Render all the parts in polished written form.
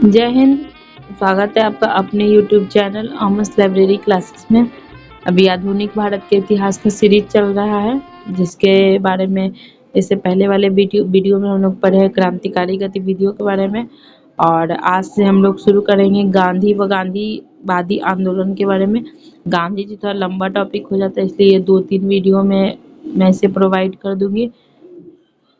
जय हिंद। स्वागत है आपका अपने यूट्यूब चैनल ऑमस लाइब्रेरी क्लासेस में। अभी आधुनिक भारत के इतिहास का सीरीज चल रहा है, जिसके बारे में इससे पहले वाले वीडियो में हम लोग पढ़े हैं क्रांतिकारी गतिविधियों के बारे में। और आज से हम लोग शुरू करेंगे गांधी व गांधीवादी आंदोलन के बारे में। गांधी जी थोड़ा लंबा टॉपिक हो जाता है, इसलिए 2-3 वीडियो में मैं इसे प्रोवाइड कर दूंगी।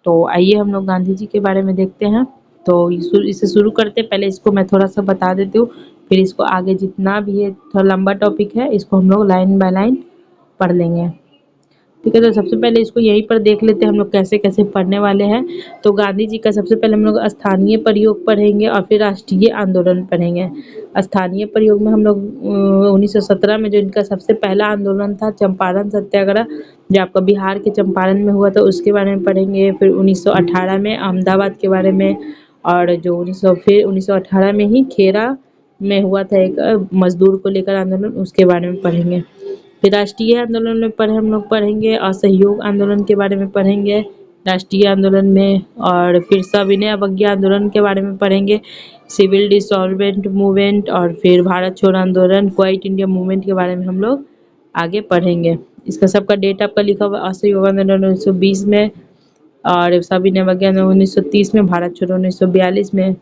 तो आइए हम लोग गांधी जी के बारे में देखते हैं। तो इसे शुरू करते पहले इसको मैं थोड़ा सा बता देती हूँ, फिर इसको आगे जितना भी ये थोड़ा लंबा टॉपिक है इसको हम लोग लाइन बाय लाइन पढ़ लेंगे। ठीक है, तो सबसे पहले इसको यहीं पर देख लेते हैं हम लोग कैसे कैसे पढ़ने वाले हैं। तो गांधी जी का सबसे पहले हम लोग स्थानीय प्रयोग पढ़ेंगे और फिर राष्ट्रीय आंदोलन पढ़ेंगे। स्थानीय प्रयोग में हम लोग 1917 में जो इनका सबसे पहला आंदोलन था चंपारण सत्याग्रह, जो आपका बिहार के चंपारण में हुआ था, उसके बारे में पढ़ेंगे। फिर 1918 में अहमदाबाद के बारे में, और जो 1918 में ही खेरा में हुआ था एक मजदूर को लेकर आंदोलन, उसके बारे में पढ़ेंगे। फिर राष्ट्रीय आंदोलन में हम लोग पढ़ेंगे, असहयोग आंदोलन के बारे में पढ़ेंगे राष्ट्रीय आंदोलन में। और फिर सविनय अवज्ञा आंदोलन के बारे में पढ़ेंगे, सिविल डिसॉल्वेंट मूवमेंट, और फिर भारत छोड़ो आंदोलन, क्वाइट इंडिया मूवमेंट के बारे में हम लोग आगे पढ़ेंगे। इसका सबका डेट आपका लिखा हुआ असहयोग आंदोलन 1920 में, और सविनय अवज्ञा 1930 में, भारत छोड़ो 1942 में।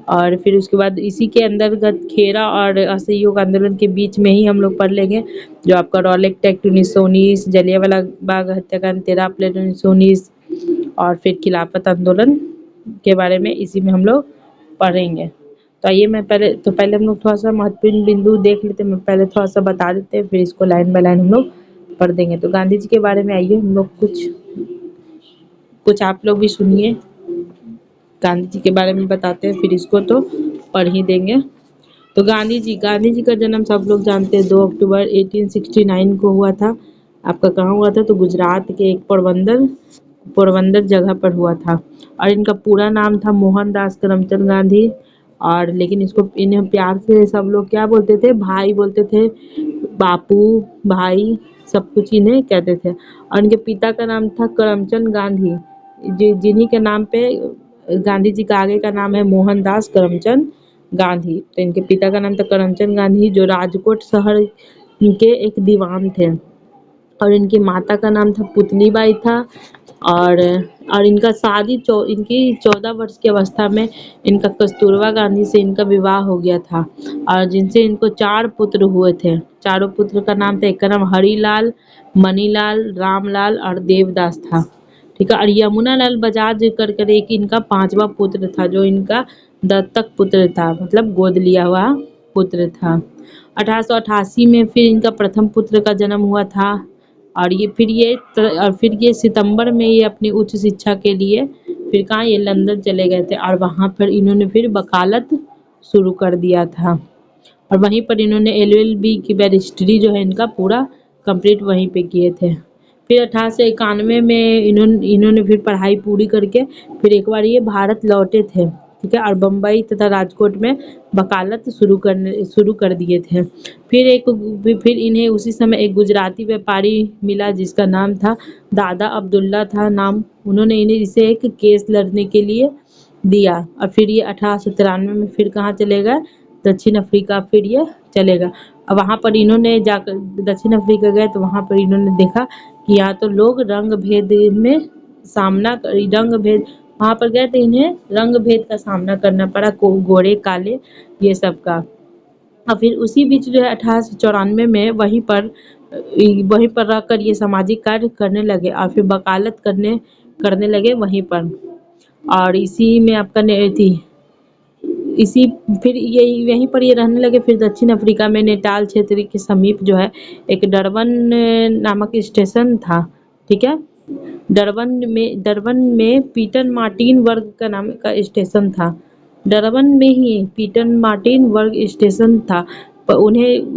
और फिर उसके बाद इसी के अंतर्गत खेरा और असहयोग आंदोलन के बीच में ही हम लोग पढ़ लेंगे जो आपका रॉलेट एक्ट 1919, जलियांवाला बाग हत्याकांड 13 अप्रैल 1919, और फिर खिलाफत आंदोलन के बारे में इसी में हम लोग पढ़ेंगे। तो आइए मैं पहले हम लोग थोड़ा सा महत्वपूर्ण बिंदु देख लेते हैं। मैं पहले थोड़ा सा बता देते हैं, फिर इसको लाइन बाय लाइन हम लोग पढ़ देंगे। तो गांधी जी के बारे में आइए हम लोग कुछ कुछ आप लोग भी सुनिए, गांधी जी के बारे में बताते हैं, फिर इसको तो पढ़ ही देंगे। तो गांधी जी का जन्म सब लोग जानते हैं, 2 अक्टूबर 1869 को हुआ था। आपका कहाँ हुआ था? तो गुजरात के एक पोरबंदर जगह पर हुआ था। और इनका पूरा नाम था मोहनदास करमचंद गांधी। और लेकिन इसको इन्हें प्यार से सब लोग क्या बोलते थे? भाई बोलते थे, बापू, भाई, सब कुछ इन्हें कहते थे। और इनके पिता का नाम था करमचंद गांधी, जिन्हीं के नाम पे गांधी जी का आगे का नाम है मोहनदास करमचंद गांधी। तो इनके पिता का नाम था करमचंद गांधी, जो राजकोट शहर के एक दीवान थे। और इनकी माता का नाम था पुतली बाई था। और इनका इनकी 14 वर्ष की अवस्था में इनका कस्तूरबा गांधी से इनका विवाह हो गया था, और जिनसे इनको 4 पुत्र हुए थे। चारों पुत्र का नाम था, एक का नाम हरिलाल, मनीलाल, रामलाल और देवदास था। ठीक है, और यमुना लाल बजाज कर एक इनका 5वां पुत्र था, जो इनका दत्तक पुत्र था, मतलब गोद लिया हुआ पुत्र था। 1888 में फिर इनका प्रथम पुत्र का जन्म हुआ था। और फिर ये सितंबर में ये अपनी उच्च शिक्षा के लिए फिर कहाँ, ये लंदन चले गए थे, और वहाँ पर इन्होंने फिर वकालत शुरू कर दिया था। और वहीं पर इन्होंने एलएलबी की बैरिस्ट्री जो है इनका पूरा कंप्लीट वहीं पे किए थे। फिर 1891 में इन्होंने फिर पढ़ाई पूरी करके फिर एक बार ये भारत लौटे थे। ठीक है, और बम्बई तथा राजकोट में वकालत शुरू कर दिए थे। फिर इन्हें उसी समय एक गुजराती व्यापारी मिला, जिसका नाम था दादा अब्दुल्ला था नाम। उन्होंने इसे एक केस लड़ने के लिए दिया। और फिर ये 1893 में फिर कहाँ चले गए? दक्षिण अफ्रीका फिर ये चलेगा। अब वहाँ पर इन्होंने जाकर दक्षिण अफ्रीका गए, तो वहाँ पर इन्होंने देखा कि यहाँ तो लोग रंग भेद, वहाँ पर गए तो इन्हें रंग भेद का सामना करना पड़ा, गोरे काले ये सब का। और फिर उसी बीच जो है 1894 में वहीं पर रहकर ये सामाजिक कार्य करने लगे, और फिर वकालत करने लगे वहीं पर। और इसी में आपका थी इसी फिर यहीं पर ये रहने लगे। फिर दक्षिण अफ्रीका में नेटाल क्षेत्र के समीप जो है एक डरबन नामक स्टेशन था। ठीक है, डरबन में पीटर मार्टिन वर्ग का नाम का स्टेशन था। डरबन में ही पीटर मार्टिन वर्ग स्टेशन था। पर उन्हें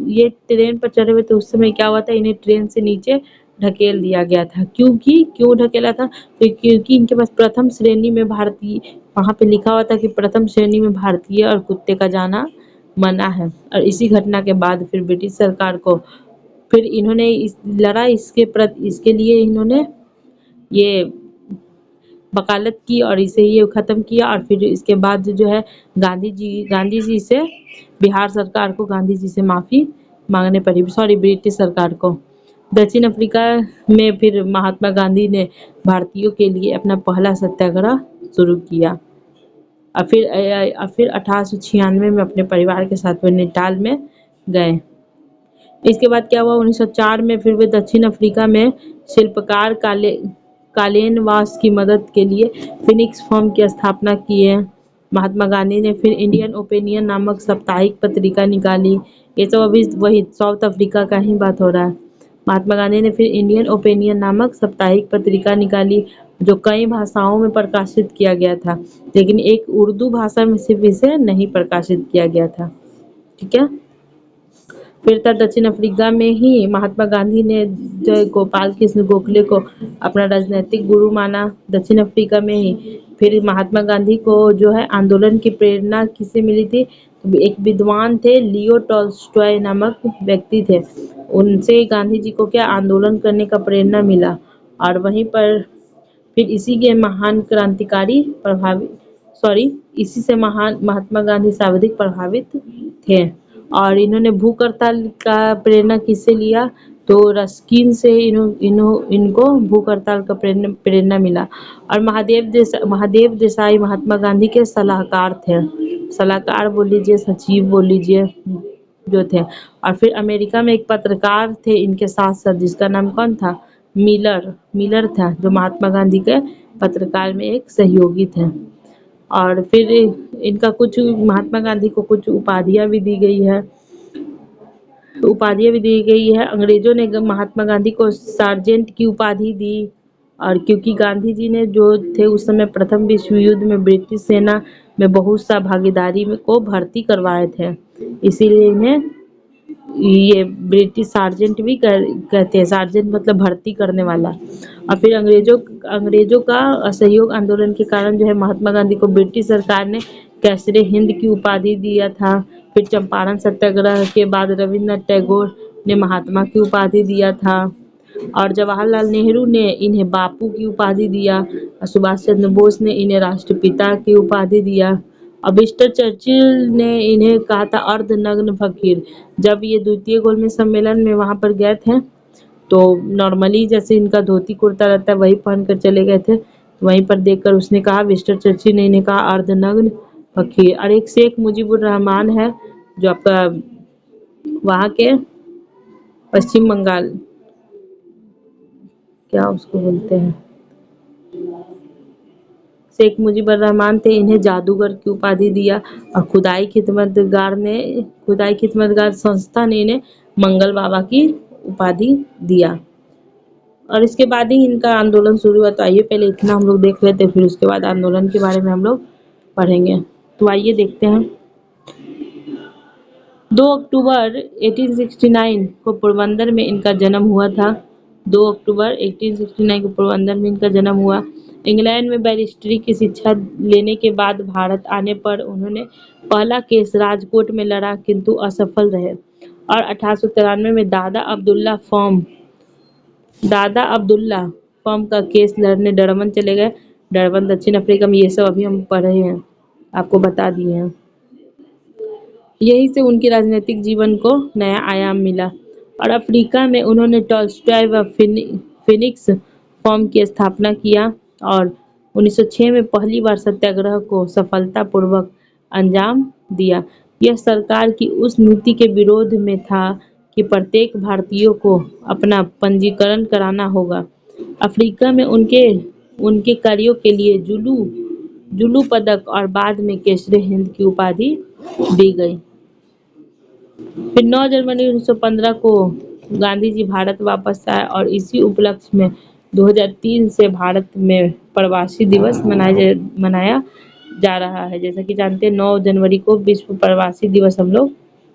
ये ट्रेन पर चढ़े हुए थे, उस समय क्या हुआ था, इन्हें ट्रेन से नीचे ढकेल दिया गया था। क्यों ढकेला था? तो क्योंकि इनके पास प्रथम श्रेणी में भारतीय, वहाँ पे लिखा हुआ था कि प्रथम श्रेणी में भारतीय और कुत्ते का जाना मना है। और इसी घटना के बाद फिर ब्रिटिश सरकार को फिर इन्होंने इसके लिए इन्होंने ये वकालत की और इसे ये ख़त्म किया। और फिर इसके बाद जो है गांधी जी से बिहार सरकार को गांधी जी से माफ़ी मांगने पड़ी, सॉरी ब्रिटिश सरकार को। दक्षिण अफ्रीका में फिर महात्मा गांधी ने भारतीयों के लिए अपना पहला सत्याग्रह शुरू किया और फिर 1896 में अपने परिवार के साथ वो नैनीताल में गए। इसके बाद क्या हुआ, 1904 में फिर वे दक्षिण अफ्रीका में शिल्पकार कालेनवास की मदद के लिए फिनिक्स फर्म की स्थापना किए। महात्मा गांधी ने फिर इंडियन ओपिनियन नामक साप्ताहिक पत्रिका निकाली। ये सब अभी वही साउथ अफ्रीका का ही बात हो रहा है। महात्मा गांधी ने फिर इंडियन ओपिनियन नामक साप्ताहिक पत्रिका निकाली, जो कई भाषाओं में प्रकाशित किया गया था, लेकिन एक उर्दू भाषा में सिर्फ इसे नहीं प्रकाशित किया गया था। ठीक है। फिर था दक्षिण अफ्रीका में ही महात्मा गांधी ने जो गोपाल कृष्ण गोखले को अपना राजनैतिक गुरु माना। दक्षिण अफ्रीका में ही फिर महात्मा गांधी को जो है आंदोलन की प्रेरणा किससे मिली थी, तो एक विद्वान थे, लियो टॉल्स्टॉय नामक व्यक्ति थे। उनसे गांधी जी को क्या आंदोलन करने का प्रेरणा मिला। और वहीं पर फिर इसी के महान क्रांतिकारी प्रभावित सॉरी इसी से महान महात्मा गांधी सर्वाधिक प्रभावित थे। और इन्होंने भूख हड़ताल का प्रेरणा किससे लिया, तो रस्किन से इनको भूख हड़ताल का प्रेरणा मिला। और महादेव देसाई महात्मा गांधी के सलाहकार थे, सलाहकार बोल लीजिए, सचिव बोल लीजिए जो थे। और फिर अमेरिका में एक पत्रकार थे इनके साथ साथ, जिसका नाम कौन था, मिलर था, जो महात्मा गांधी के पत्रकार में एक सहयोगी थे। और फिर इनका कुछ महात्मा गांधी को कुछ उपाधियां भी दी गई है, अंग्रेजों ने महात्मा गांधी को सार्जेंट की उपाधि दी। और क्योंकि गांधी जी ने जो थे उस समय प्रथम विश्व युद्ध में ब्रिटिश सेना में बहुत सा भागीदारी में को भर्ती करवाए थे, इसीलिए इन्हें ये ब्रिटिश सार्जेंट भी कहते हैं। सार्जेंट मतलब भर्ती करने वाला। और फिर अंग्रेजों का असहयोग आंदोलन के कारण जो है महात्मा गांधी को ब्रिटिश सरकार ने कैसरे हिंद की उपाधि दिया था। फिर चंपारण सत्याग्रह के बाद रविन्द्रनाथ टैगोर ने महात्मा की उपाधि दिया था। और जवाहरलाल नेहरू ने इन्हें बापू की उपाधि दिया। और सुभाष चंद्र बोस ने इन्हें राष्ट्रपिता की उपाधि दिया। और मिस्टर चर्चिल ने इन्हें कहा था अर्धनग्न फकीर। जब ये द्वितीय गोलमेज सम्मेलन में वहां पर गए थे, तो नॉर्मली जैसे इनका धोती कुर्ता रहता है वही पहन कर चले गए थे। वहीं पर देखकर उसने कहा, मिस्टर चर्चिल ने इन्हें कहा अर्धनग्न फकीर। और एक शेख मुजीबुर रहमान है, जो आपका वहां के पश्चिम बंगाल, क्या उसको बोलते हैं, शेख मुजीबुर रहमान थे, इन्हें जादूगर की उपाधि दिया। और खुदाई खिदमतगार संस्था ने इन्हें मंगल बाबा की उपाधि दिया। और इसके बाद ही इनका आंदोलन शुरू हुआ। तो आइए पहले इतना हम लोग देख लेते हैं, फिर उसके बाद आंदोलन के बारे में हम लोग पढ़ेंगे। तो आइए देखते हैं। 2 अक्टूबर 1869 को पोरबंदर में इनका जन्म हुआ था। 2 अक्टूबर 1869 को पोरबंदर में इनका जन्म हुआ। इंग्लैंड में बैरिस्ट्री की शिक्षा लेने के बाद भारत आने पर उन्होंने पहला केस राजकोट में लड़ा, किंतु असफल रहे। और 1893 में दादा अब्दुल्ला फॉर्म का केस लड़ने डरबन चले गए। डरबन दक्षिण अफ्रीका में, ये सब अभी हम पढ़े हैं, आपको बता दिए हैं। यहीं से उनके राजनीतिक जीवन को नया आयाम मिला। और अफ्रीका में उन्होंने टॉल्स्टॉय व फिनिक्स फॉर्म की स्थापना किया और 1906 में पहली बार सत्याग्रह को सफलतापूर्वक अंजाम दिया। यह सरकार की उस नीति के विरोध में था कि प्रत्येक भारतीय को अपना पंजीकरण कराना होगा। अफ्रीका में उनके कार्यों के लिए जुलू पदक और बाद में केसरे हिंद की उपाधि दी गई। फिर 9 जनवरी 1915 को गांधी जी भारत वापस आए और इसी उपलक्ष्य में 2003 से भारत में प्रवासी दिवस मनाया जा रहा है। जैसा कि जानते हैं 9 जनवरी को विश्व प्रवासी दिवस हम लोग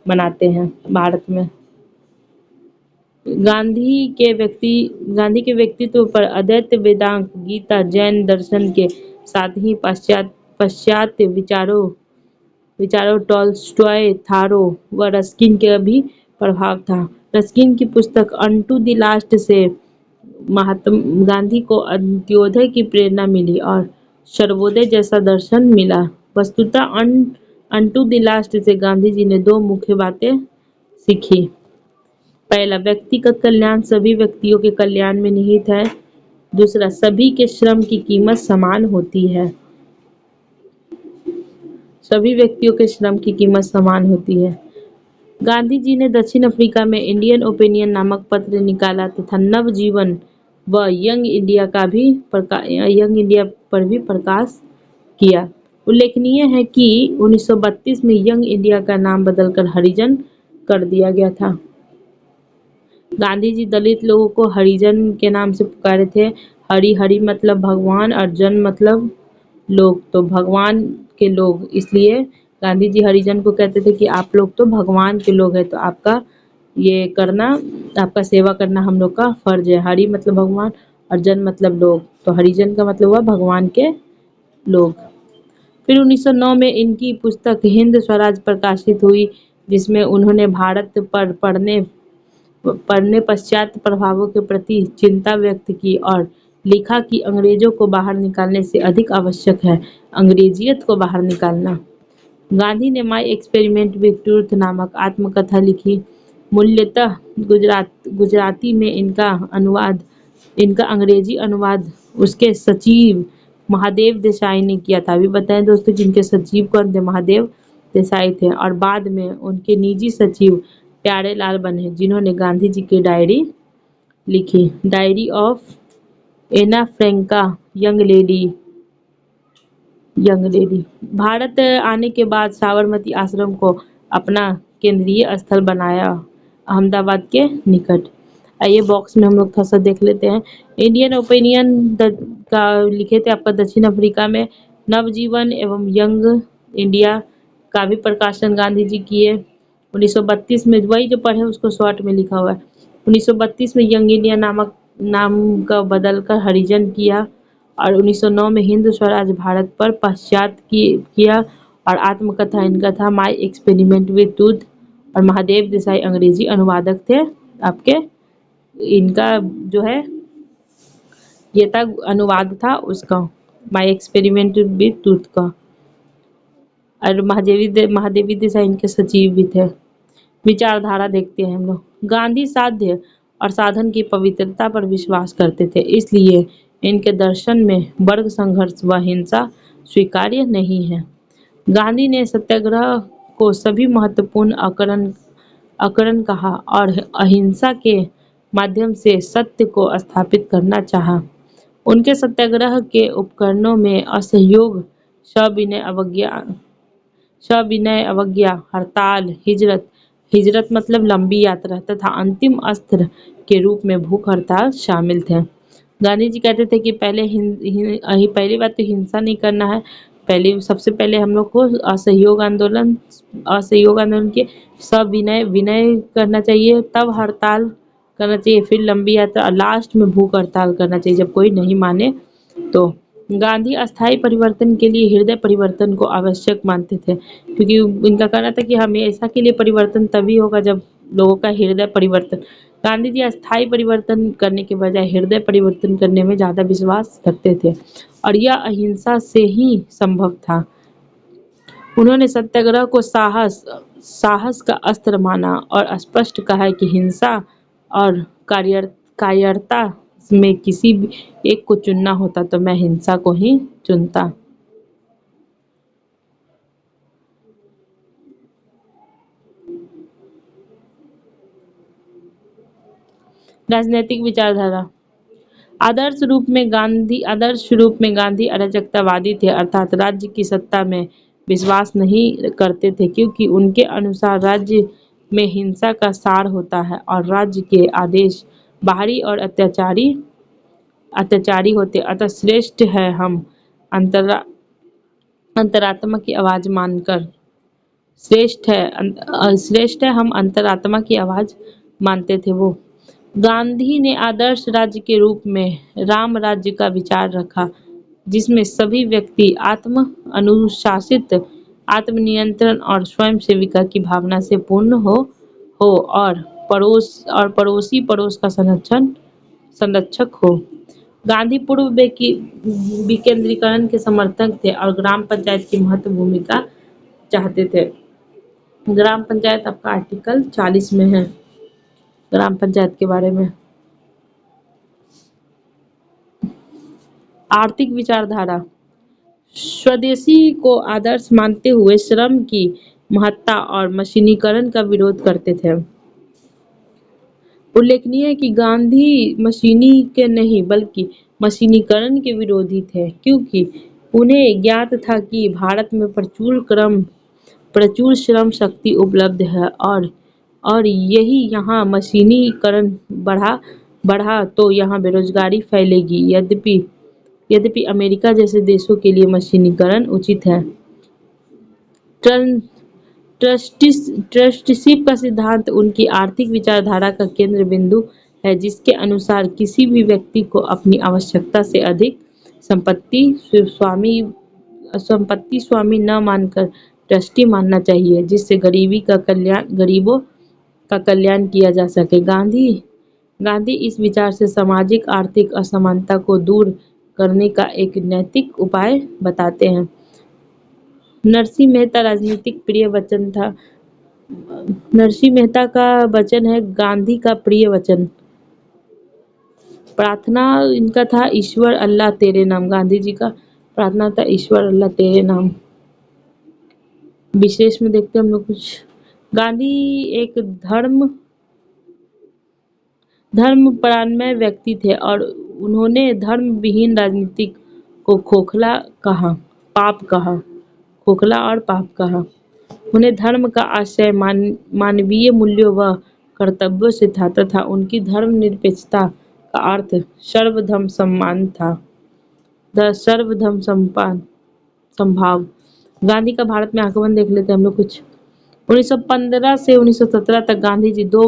मनाते हैं भारत में। गांधी के व्यक्तित्व पर अद्वैत वेदांत गीता जैन दर्शन के साथ ही पाश्चात्य विचारों टॉल्स्टॉय, थारो व रस्किन का भी प्रभाव था। रस्किन की पुस्तक अनटू द लास्ट से महात्मा गांधी को अंत्योदय की प्रेरणा मिली और सर्वोदय जैसा दर्शन मिला। वस्तुतः अनटू द लास्ट से गांधी जी ने दो मुख्य बातें सीखी। पहला, व्यक्तिगत कल्याण सभी व्यक्तियों के कल्याण में निहित है। दूसरा, सभी के श्रम की कीमत समान होती है। सभी व्यक्तियों के श्रम की कीमत समान होती है। गांधी जी ने दक्षिण अफ्रीका में इंडियन ओपिनियन नामक पत्र निकाला तथा नवजीवन व यंग इंडिया पर भी प्रकाश किया। उल्लेखनीय है कि 1932 में यंग इंडिया का नाम बदलकर हरिजन कर दिया गया था। गांधी जी दलित लोगों को हरिजन के नाम से पुकारे थे। हरि हरि मतलब भगवान और जन मतलब लोग, तो भगवान के लोग, इसलिए गांधी जी हरिजन को कहते थे कि आप लोग तो भगवान के लोग हैं, तो आपका ये करना, आपका सेवा करना हम लोग का फर्ज है। हरि मतलब भगवान और जन मतलब लोग, तो हरिजन का मतलब हुआ भगवान के लोग। फिर 1909 में इनकी पुस्तक हिंद स्वराज प्रकाशित हुई, जिसमें उन्होंने भारत पर पड़ने पश्चात प्रभावों के प्रति चिंता व्यक्त की और लिखा कि अंग्रेजों को बाहर निकालने से अधिक आवश्यक है अंग्रेजियत को बाहर निकालना। गांधी ने माई एक्सपेरिमेंट विद ट्रूथ नामक आत्मकथा लिखी। मूल्यतः गुजराती में इनका अंग्रेजी अनुवाद उसके सचिव महादेव देसाई ने किया था। अभी बताएं दोस्तों, जिनके सचिव कौन थे? महादेव देसाई थे। और बाद में उनके निजी सचिव प्यारेलाल बने, जिन्होंने गांधी जी की डायरी लिखी, diary of Anne Frank young lady. Bharat आने के बाद साबरमती आश्रम को अपना केंद्रीय स्थल बनाया, अहमदाबाद के निकट। आइए बॉक्स में हम लोग थोड़ा सा देख लेते हैं। इंडियन ओपिनियन का लिखे थे आपका दक्षिण अफ्रीका में। नवजीवन एवं यंग इंडिया का भी प्रकाशन गांधी जी किए। 1932 में, वही जो पढ़े उसको शॉर्ट में लिखा हुआ है। 1932 में यंग इंडिया नामक नाम का बदलकर हरिजन किया और 1909 में हिंद स्वराज भारत पर पश्चात किया। और आत्मकथा इनका था माई एक्सपेरिमेंट विद ट्रूथ। और महादेव देसाई अंग्रेजी अनुवादक थे आपके। इनका जो है ये था अनुवाद था उसका, माई एक्सपेरिमेंट विद ट्रूथ का। और महादेवी देसाई इनके सचिव भी थे। विचारधारा देखते हैं हम लोग। गांधी साध्य और साधन की पवित्रता पर विश्वास करते थे, इसलिए इनके दर्शन में वर्ग संघर्ष व हिंसा स्वीकार्य नहीं है। गांधी ने सत्याग्रह को सभी महत्वपूर्ण अकरण कहा और अहिंसा के माध्यम से सत्य को स्थापित करना चाहा। उनके सत्याग्रह के उपकरणों में असहयोग, सविनय अवज्ञा, हड़ताल, हिजरत मतलब लंबी यात्रा, तथा अंतिम अस्त्र के रूप में भूख हड़ताल शामिल थे। गांधी जी कहते थे कि पहली बात तो हिंसा नहीं करना है। सबसे पहले हम लोग को असहयोग आंदोलन के विनय करना चाहिए, तब हड़ताल करना चाहिए, फिर लंबी यात्रा, लास्ट में भूख हड़ताल करना चाहिए जब कोई नहीं माने तो। गांधी अस्थायी परिवर्तन के लिए हृदय परिवर्तन को आवश्यक मानते थे, क्योंकि इनका कहना था कि हमेशा के लिए परिवर्तन तभी होगा जब लोगों का हृदय परिवर्तन। गांधी जी अस्थायी परिवर्तन करने के बजाय हृदय परिवर्तन करने में ज्यादा विश्वास रखते थे और यह अहिंसा से ही संभव था। उन्होंने सत्याग्रह को साहस का अस्त्र माना और स्पष्ट कहा कि हिंसा और कायरता में किसी भी एक को चुनना होता तो मैं हिंसा को ही चुनता। राजनीतिक विचारधारा। आदर्श रूप में गांधी अराजकतावादी थे, अर्थात राज्य की सत्ता में विश्वास नहीं करते थे, क्योंकि उनके अनुसार राज्य में हिंसा का सार होता है और राज्य के आदेश बाहरी और अत्याचारी होते। अतः अंतरात्मा की आवाज मानकर श्रेष्ठ है हम अंतरात्मा की आवाज मानते थे वो। गांधी ने आदर्श राज्य के रूप में राम राज्य का विचार रखा, जिसमें सभी व्यक्ति आत्म अनुशासित, आत्मनियंत्रण और स्वयं सेविका की भावना से पूर्ण हो और पड़ोसी पड़ोस का संरक्षक हो। गांधी पूर्व विकेंद्रीकरण के समर्थक थे और ग्राम पंचायत की महत्व भूमिका चाहते थे। ग्राम पंचायत आपका आर्टिकल 40 में है ग्राम पंचायत के बारे में। आर्थिक विचारधारा स्वदेशी को आदर्श मानते हुए श्रम की महत्ता और मशीनीकरण का विरोध करते थे। उल्लेखनीय है कि गांधी मशीनी के नहीं बल्कि मशीनीकरण के विरोधी थे, क्योंकि उन्हें ज्ञात था कि भारत में प्रचुर श्रम शक्ति उपलब्ध है और यही यहाँ मशीनीकरण बढ़ा तो यहाँ बेरोजगारी फैलेगी। यद्यपि अमेरिका जैसे देशों के लिए मशीनीकरण उचित है। ट्रस्टीशिप का सिद्धांत उनकी आर्थिक विचारधारा का केंद्र बिंदु है, जिसके अनुसार किसी भी व्यक्ति को अपनी आवश्यकता से अधिक संपत्ति स्वामी न मानकर ट्रस्टी मानना चाहिए, जिससे गरीबों का कल्याण किया जा सके। गांधी इस विचार से सामाजिक आर्थिक असमानता को दूर करने का एक नैतिक उपाय बताते हैं। नरसिंह मेहता राजनीतिक प्रिय वचन था। नरसिंह मेहता का वचन है गांधी का प्रिय वचन। प्रार्थना इनका था ईश्वर अल्लाह तेरे नाम। गांधी जी का प्रार्थना था ईश्वर अल्लाह तेरे नाम। विशेष में देखते हैं हम लोग कुछ। गांधी एक धर्मपरायण व्यक्ति थे और उन्होंने धर्म विहीन राजनीति को खोखला और पाप कहा। उन्हें धर्म का आशय मानवीय मूल्यों व कर्तव्यों से था तथा उनकी धर्मनिरपेक्षता का अर्थ सर्वधर्म समभाव। गांधी का भारत में आगमन देख लेते हैं हम लोग कुछ। 1915 से 1917 तक गांधी जी 2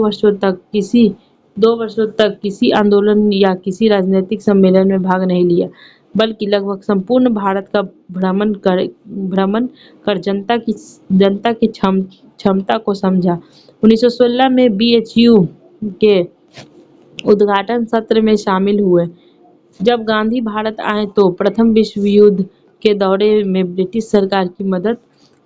वर्षों तक किसी आंदोलन या किसी राजनीतिक सम्मेलन में भाग नहीं लिया, बल्कि लगभग संपूर्ण भारत का भ्रमण कर जनता की क्षमता को समझा। 1916 में BHU के उद्घाटन सत्र में शामिल हुए। जब गांधी भारत आए तो प्रथम विश्व युद्ध के दौरे में ब्रिटिश सरकार की मदद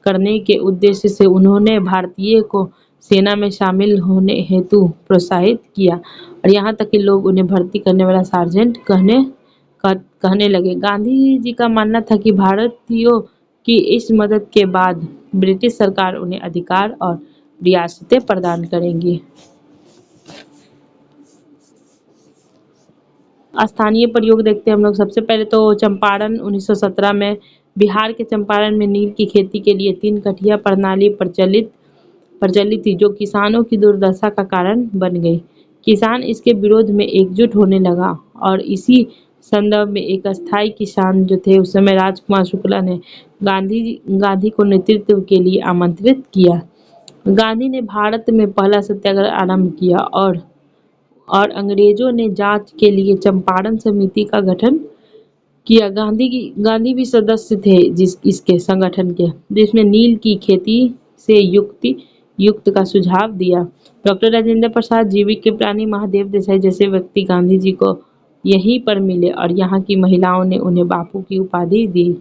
करने के उद्देश्य से उन्होंने भारतीय को सेना में शामिल होने हेतु प्रोत्साहित किया और यहाँ तक कि लोग उन्हें भर्ती करने वाला सार्जेंट कहने लगे। गांधी जी का मानना था कि भारतीयों की इस मदद के बाद ब्रिटिश सरकार उन्हें अधिकार और रियासतें प्रदान करेगी। स्थानीय प्रयोग देखते हैं हम लोग। सबसे पहले तो चंपारण 1917 में बिहार के चंपारण में नील की खेती के लिए 3 कठिया प्रणाली प्रचलित थी, जो किसानों की दुर्दशा का कारण बन गई। किसान इसके विरोध में एकजुट होने लगा और इसी संदर्भ में एक अस्थायी किसान जो थे उस समय राजकुमार शुक्ला ने गांधी को नेतृत्व के लिए आमंत्रित किया। गांधी ने भारत में पहला सत्याग्रह आरंभ किया और अंग्रेजों ने जांच के लिए चंपारण समिति का गठन किया। गांधी भी सदस्य थे इसके संगठन के, जिसमें नील की खेती से युक्त का सुझाव दिया। डॉक्टर राजेंद्र प्रसाद, जीविका के प्राणी, महादेव देसाई जैसे व्यक्ति गांधी जी को यहीं पर मिले और यहाँ की महिलाओं ने उन्हें बापू की उपाधि दी।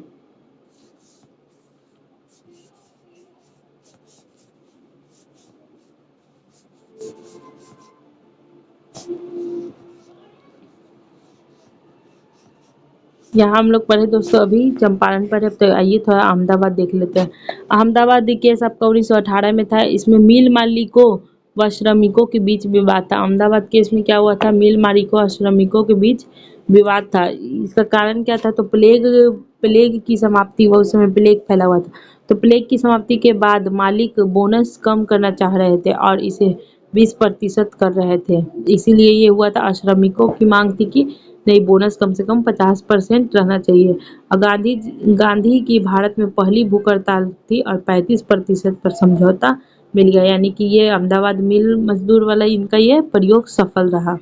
यहाँ हम लोग पढ़े दोस्तों, अभी चंपारण पर है, तो आइए थोड़ा अहमदाबाद देख लेते हैं। अहमदाबाद केस आपका 1918 में था। इसमें मिल मालिकों व श्रमिकों के बीच विवाद था। अहमदाबाद केस में क्या हुआ था? मिल मालिकों और श्रमिकों के बीच विवाद था। इसका कारण क्या था? तो प्लेग की समाप्ति हुआ। उस समय प्लेग फैला हुआ था, तो प्लेग की समाप्ति के बाद मालिक बोनस कम करना चाह रहे थे और इसे 20% कर रहे थे। इसीलिए ये हुआ था। श्रमिकों की मांग थी कि नहीं, बोनस कम से कम 50% रहना चाहिए। और गांधी की भारत में पहली भूख हड़ताल थी और 35% पर समझौता मिल गया, यानी कि ये अहमदाबाद मिल मजदूर वाला इनका ये प्रयोग सफल रहा।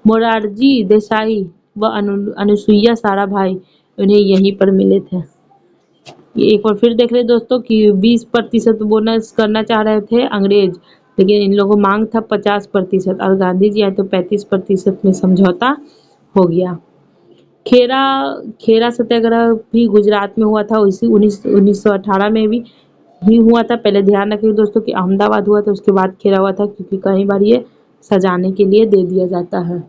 मोरारजी देसाई व अनुसुईया साराभाई उन्हें यहीं पर मिले थे। एक बार फिर देख ले दोस्तों कि 20% बोनस करना चाह रहे थे अंग्रेज, लेकिन इन लोगों मांग था 50% और गांधी जी आए तो 35% में समझौता हो गया। खेरा खेरा सत्याग्रह भी गुजरात में हुआ था, इसी 1918 में भी हुआ था। पहले ध्यान रखिए दोस्तों कि अहमदाबाद हुआ था, उसके बाद खेरा हुआ था, क्योंकि कई बार ये सजाने के लिए दे दिया जाता है।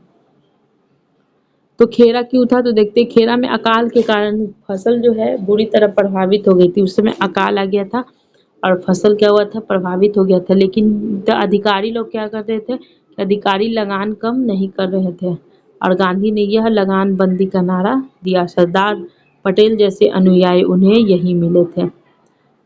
तो खेरा क्यों था, तो देखते हैं। खेरा में अकाल के कारण फसल जो है बुरी तरह प्रभावित हो गई थी। उस समय अकाल आ गया था और फसल क्या हुआ था, प्रभावित हो गया था। लेकिन अधिकारी लोग क्या कर रहे थे, अधिकारी लगान कम नहीं कर रहे थे और गांधी ने यह लगान बंदी का नारा दिया। सरदार पटेल जैसे अनुयायी उन्हें यही मिले थे।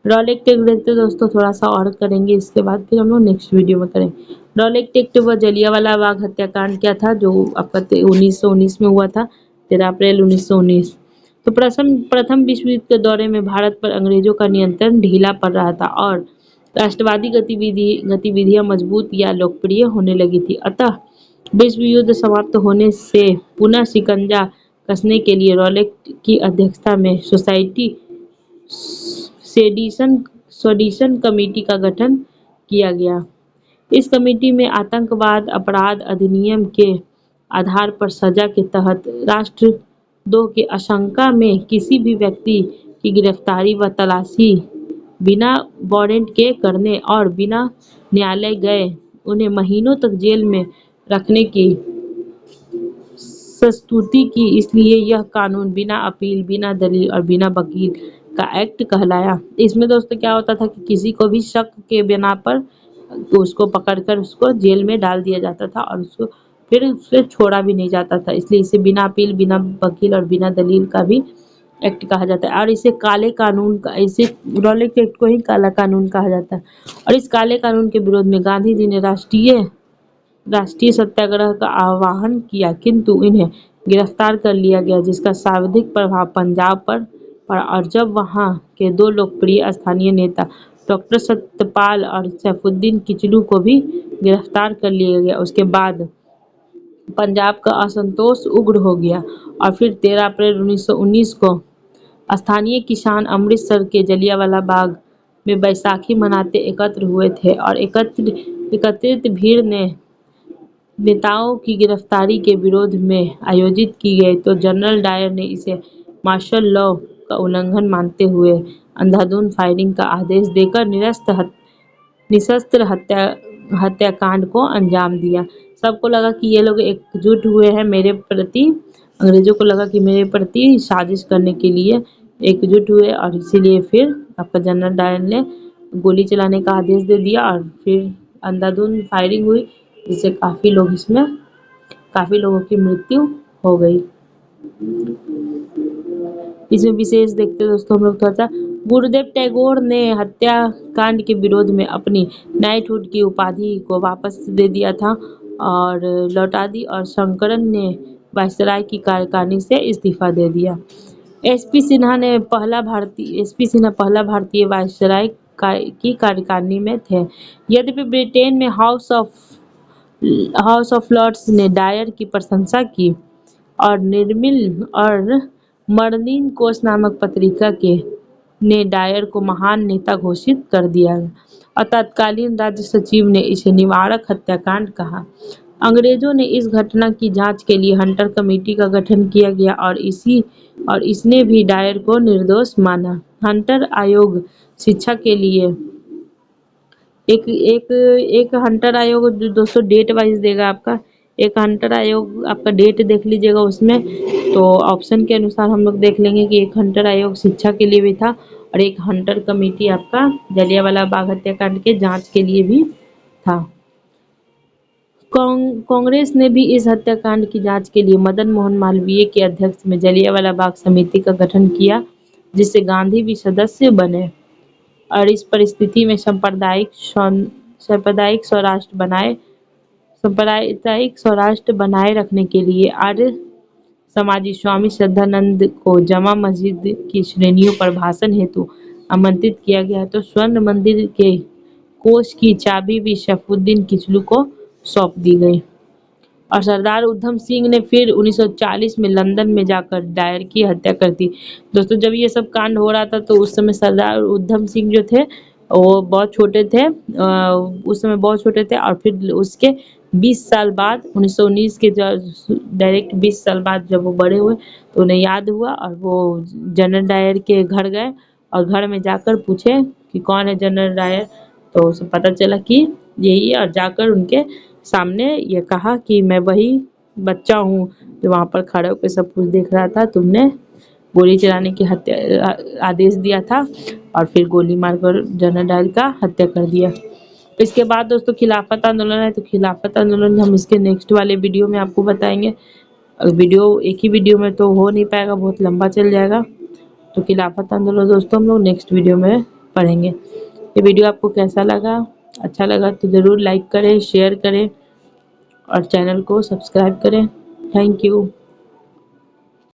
रॉलेट टेक्ट देखते दोस्तों, थोड़ा सा और करेंगे, इसके बाद फिर हम लोग नेक्स्ट वीडियो में करेंगे। रॉलेट टेक्ट व जलियांवाला बाग हत्याकांड क्या था, जो आपका 1919 में हुआ था, 13 अप्रैल 1919। तो प्रथम विश्व युद्ध के दौरे में भारत पर अंग्रेजों का नियंत्रण ढीला पड़ रहा था और राष्ट्रवादी गतिविधियां मजबूत या लोकप्रिय होने लगी थी। अतः विश्व युद्ध समाप्त होने से पुनः शिकंजा कसने के लिए रॉलेट की अध्यक्षता में सोसाइटी सेडिशन कमेटी का गठन किया गया। इस कमेटी में आतंकवाद अपराध अधिनियम के आधार पर सजा के तहत राष्ट्रद्रोह की आशंका में किसी भी व्यक्ति की गिरफ्तारी व तलाशी बिना वारंट के करने और बिना न्यायालय गए उन्हें महीनों तक जेल में रखने की संस्तुति की। इसलिए यह कानून बिना अपील, बिना दलील और बिना वकील का एक्ट कहलाया। इसमें दोस्तों क्या होता था कि किसी को भी शक के बिना पर तो उसको पकड़कर उसको जेल में डाल दिया जाता था और उसको फिर उससे छोड़ा भी नहीं जाता था। इसलिए इसे बिना अपील, बिना वकील और बिना दलील का भी एक्ट कहा जाता है। और इसे काले कानून का, इसे रॉलेट एक्ट को ही काला कानून कहा जाता है। और इस काले कानून के विरोध में गांधी जी ने राष्ट्रीय सत्याग्रह का आह्वान किया, किंतु इन्हें गिरफ्तार कर लिया गया, जिसका सर्वाधिक प्रभाव पंजाब पर पड़ा। और जब वहां के दो लोकप्रिय स्थानीय नेता डॉक्टर सत्यपाल और सैफुद्दीन किचलू को भी गिरफ्तार कर लिया गया, उसके बाद पंजाब का असंतोष उग्र हो गया। और फिर 13 अप्रैल 1919 को स्थानीय किसान अमृतसर के जलियांवाला बाग में बैसाखी मनाते एकत्र हुए थे और एकत्रित भीड़ ने नेताओं की गिरफ्तारी के विरोध में आयोजित की गई। तो जनरल डायर ने इसे मार्शल लॉ का उल्लंघन मानते हुए अंधाधुंध फायरिंग का आदेश देकर निशस्त्र हत्याकांड को अंजाम दिया। सबको लगा कि ये लोग एकजुट हुए हैं मेरे प्रति, अंग्रेजों को लगा कि मेरे प्रति साजिश करने के लिए एकजुट हुए और इसीलिए फिर आपका जनरल डायर ने गोली चलाने का आदेश दे दिया और फिर अंधाधुंध फायरिंग हुई, जिससे काफी लोगों की मृत्यु हो गई। इसमें विशेष देखते दोस्तों हम लोग थोड़ा सा, गुरुदेव टैगोर ने हत्याकांड के विरोध में अपनी नाइटहुड की उपाधि को वापस दे दिया था और लौटा दी, और शंकरन ने वायसराय की कार्यकारिणी से इस्तीफा दे दिया। एसपी सिन्हा पहला भारतीय वायसराय की कार्यकारिणी में थे। यद्यपि ब्रिटेन में हाउस ऑफ लॉर्ड्स ने डायर की प्रशंसा की और निर्मिल और मर्लिन कोश नामक पत्रिका ने डायर को महान नेता घोषित कर दिया और तत्कालीन राज्य सचिव ने इसे निवारक हत्याकांड कहा। अंग्रेजों ने इस घटना की जांच के लिए हंटर कमेटी का गठन किया गया और इसने भी डायर को निर्दोष माना। हंटर आयोग शिक्षा के लिए एक हंटर आयोग जो दोस्तों डेट वाइज देगा आपका, एक हंटर आयोग आपका डेट देख लीजिएगा उसमें। तो ऑप्शन के अनुसार हम लोग देख लेंगे कि एक हंटर आयोग शिक्षा के लिए भी था और एक हंटर कमेटी आपका जलियांवाला बाग हत्याकांड के जांच के लिए भी था। कांग्रेस ने भी इस हत्याकांड की जांच के लिए मदन मोहन मालवीय के अध्यक्ष में जलियांवाला बाग समिति का गठन किया, जिससे गांधी भी सदस्य बने। और इस परिस्थिति में सांप्रदायिक स्वराष्ट्र बनाए रखने के लिए आर्य समाजी स्वामी श्रद्धानंद को जमा मस्जिद की श्रेणियों पर भाषण हेतु आमंत्रित किया गया। तो स्वर्ण मंदिर के कोष की चाबी भी सैफुद्दीन किचलू को सौंप दी गई। और सरदार उधम सिंह ने फिर 1940 में लंदन में जाकर डायर की हत्या कर दी। दोस्तों जब ये सब कांड हो रहा था तो उस समय सरदार उधम सिंह जो थे वो बहुत छोटे थे, उस समय बहुत छोटे थे। और फिर उसके 20 साल बाद 1919 के डायरेक्ट 20 साल बाद जब वो बड़े हुए तो उन्हें याद हुआ और वो जनरल डायर के घर गए और घर में जाकर पूछे कि कौन है जनरल डायर। तो उसे पता चला कि यही है और जाकर उनके सामने ये कहा कि मैं वही बच्चा हूँ जो वहाँ पर खड़े होकर सब कुछ देख रहा था, तुमने गोली चलाने की हत्या आदेश दिया था और फिर गोली मारकर जनरल डायर का हत्या कर दिया। इसके बाद दोस्तों खिलाफत आंदोलन है, तो खिलाफत आंदोलन हम इसके नेक्स्ट वाले वीडियो में आपको बताएंगे। वीडियो एक ही वीडियो में तो हो नहीं पाएगा, बहुत लंबा चल जाएगा। तो खिलाफत आंदोलन दोस्तों हम लोग नेक्स्ट वीडियो में पढ़ेंगे। ये वीडियो आपको कैसा लगा? अच्छा लगा तो ज़रूर लाइक करें, शेयर करें और चैनल को सब्सक्राइब करें। Thank you.